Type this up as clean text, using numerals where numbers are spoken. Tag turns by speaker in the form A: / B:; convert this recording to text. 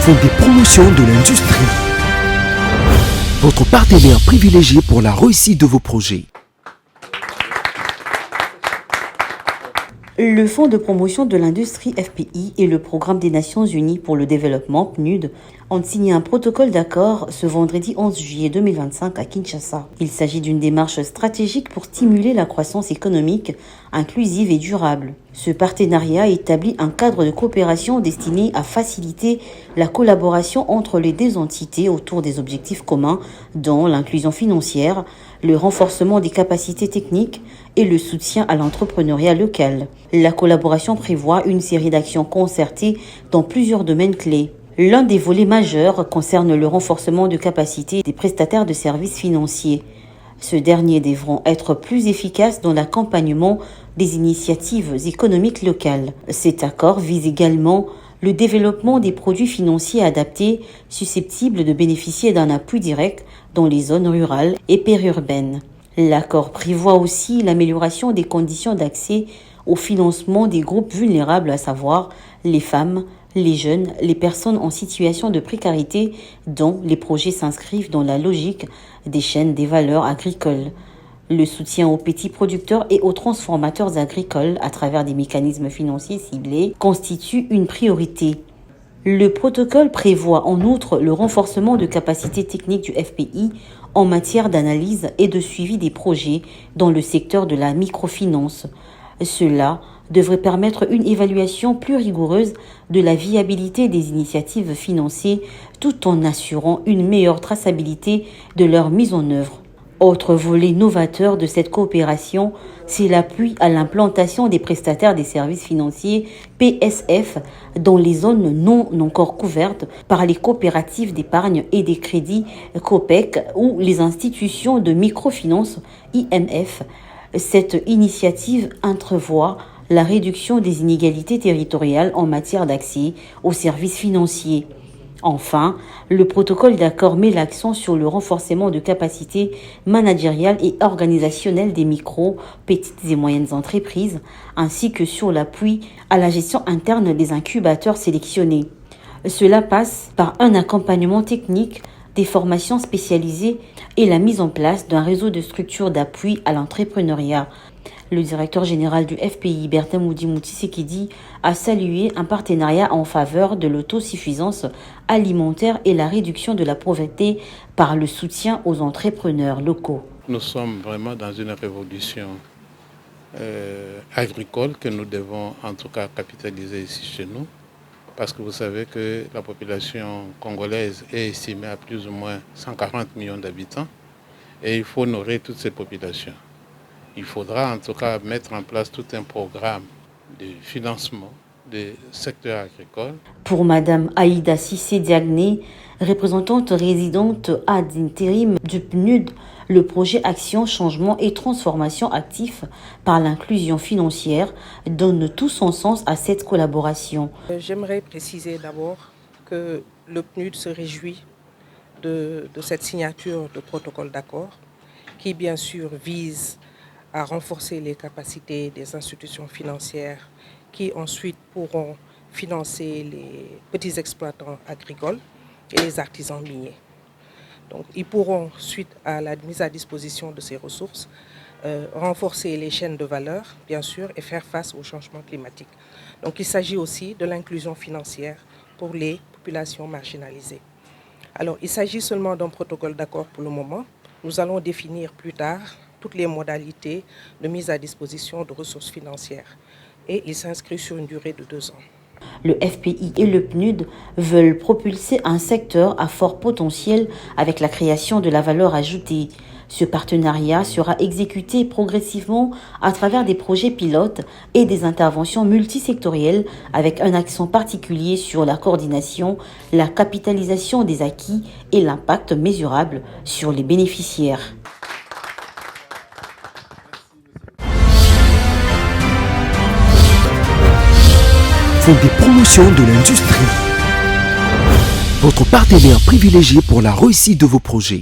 A: Fonds des promotions de l'industrie. Votre partenaire privilégié pour la réussite de vos projets.
B: Le Fonds de promotion de l'industrie FPI et le Programme des Nations Unies pour le développement PNUD ont signé un protocole d'accord ce vendredi 11 juillet 2025 à Kinshasa. Il s'agit d'une démarche stratégique pour stimuler la croissance économique inclusive et durable. Ce partenariat établit un cadre de coopération destiné à faciliter la collaboration entre les deux entités autour des objectifs communs dont l'inclusion financière, le renforcement des capacités techniques et le soutien à l'entrepreneuriat local. La collaboration prévoit une série d'actions concertées dans plusieurs domaines clés. L'un des volets majeurs concerne le renforcement de capacités des prestataires de services financiers. Ce dernier devront être plus efficaces dans l'accompagnement des initiatives économiques locales. Cet accord vise également le développement des produits financiers adaptés susceptibles de bénéficier d'un appui direct dans les zones rurales et périurbaines. L'accord prévoit aussi l'amélioration des conditions d'accès au financement des groupes vulnérables, à savoir les femmes, les jeunes, les personnes en situation de précarité dont les projets s'inscrivent dans la logique des chaînes des valeurs agricoles. Le soutien aux petits producteurs et aux transformateurs agricoles à travers des mécanismes financiers ciblés constitue une priorité. Le protocole prévoit en outre le renforcement de capacités techniques du FPI en matière d'analyse et de suivi des projets dans le secteur de la microfinance. Cela devrait permettre une évaluation plus rigoureuse de la viabilité des initiatives financées tout en assurant une meilleure traçabilité de leur mise en œuvre. Autre volet novateur de cette coopération, c'est l'appui à l'implantation des prestataires des services financiers PSF dans les zones non encore couvertes par les coopératives d'épargne et des crédits COPEC ou les institutions de microfinance IMF. Cette initiative entrevoit la réduction des inégalités territoriales en matière d'accès aux services financiers. Enfin, le protocole d'accord met l'accent sur le renforcement de capacités managériales et organisationnelles des micro, petites et moyennes entreprises, ainsi que sur l'appui à la gestion interne des incubateurs sélectionnés. Cela passe par un accompagnement technique, des formations spécialisées et la mise en place d'un réseau de structures d'appui à l'entrepreneuriat. Le directeur général du FPI, Bertin Moudi-Moutisekedi, a salué un partenariat en faveur de l'autosuffisance alimentaire et la réduction de la pauvreté par le soutien aux entrepreneurs locaux.
C: Nous sommes vraiment dans une révolution agricole que nous devons en tout cas capitaliser ici chez nous. Parce que vous savez que la population congolaise est estimée à plus ou moins 140 millions d'habitants et il faut nourrir toute cette population. Il faudra en tout cas mettre en place tout un programme de financement des secteurs agricoles.
B: Pour Madame Aïda Sissé Diagné, représentante résidente ad intérim du PNUD, le projet Action, Changement et Transformation actif par l'inclusion financière donne tout son sens à cette collaboration.
D: J'aimerais préciser d'abord que le PNUD se réjouit de cette signature de protocole d'accord qui bien sûr vise à renforcer les capacités des institutions financières qui ensuite pourront financer les petits exploitants agricoles et les artisans miniers. Donc, ils pourront, suite à la mise à disposition de ces ressources, renforcer les chaînes de valeur, bien sûr, et faire face au changement climatique. Donc, il s'agit aussi de l'inclusion financière pour les populations marginalisées. Alors, il s'agit seulement d'un protocole d'accord pour le moment. Nous allons définir plus tard toutes les modalités de mise à disposition de ressources financières. Et il s'inscrit sur une durée de 2 ans.
B: Le FPI et le PNUD veulent propulser un secteur à fort potentiel avec la création de la valeur ajoutée. Ce partenariat sera exécuté progressivement à travers des projets pilotes et des interventions multisectorielles avec un accent particulier sur la coordination, la capitalisation des acquis et l'impact mesurable sur les bénéficiaires.
A: Fonds des promotions de l'industrie. Votre partenaire privilégié pour la réussite de vos projets.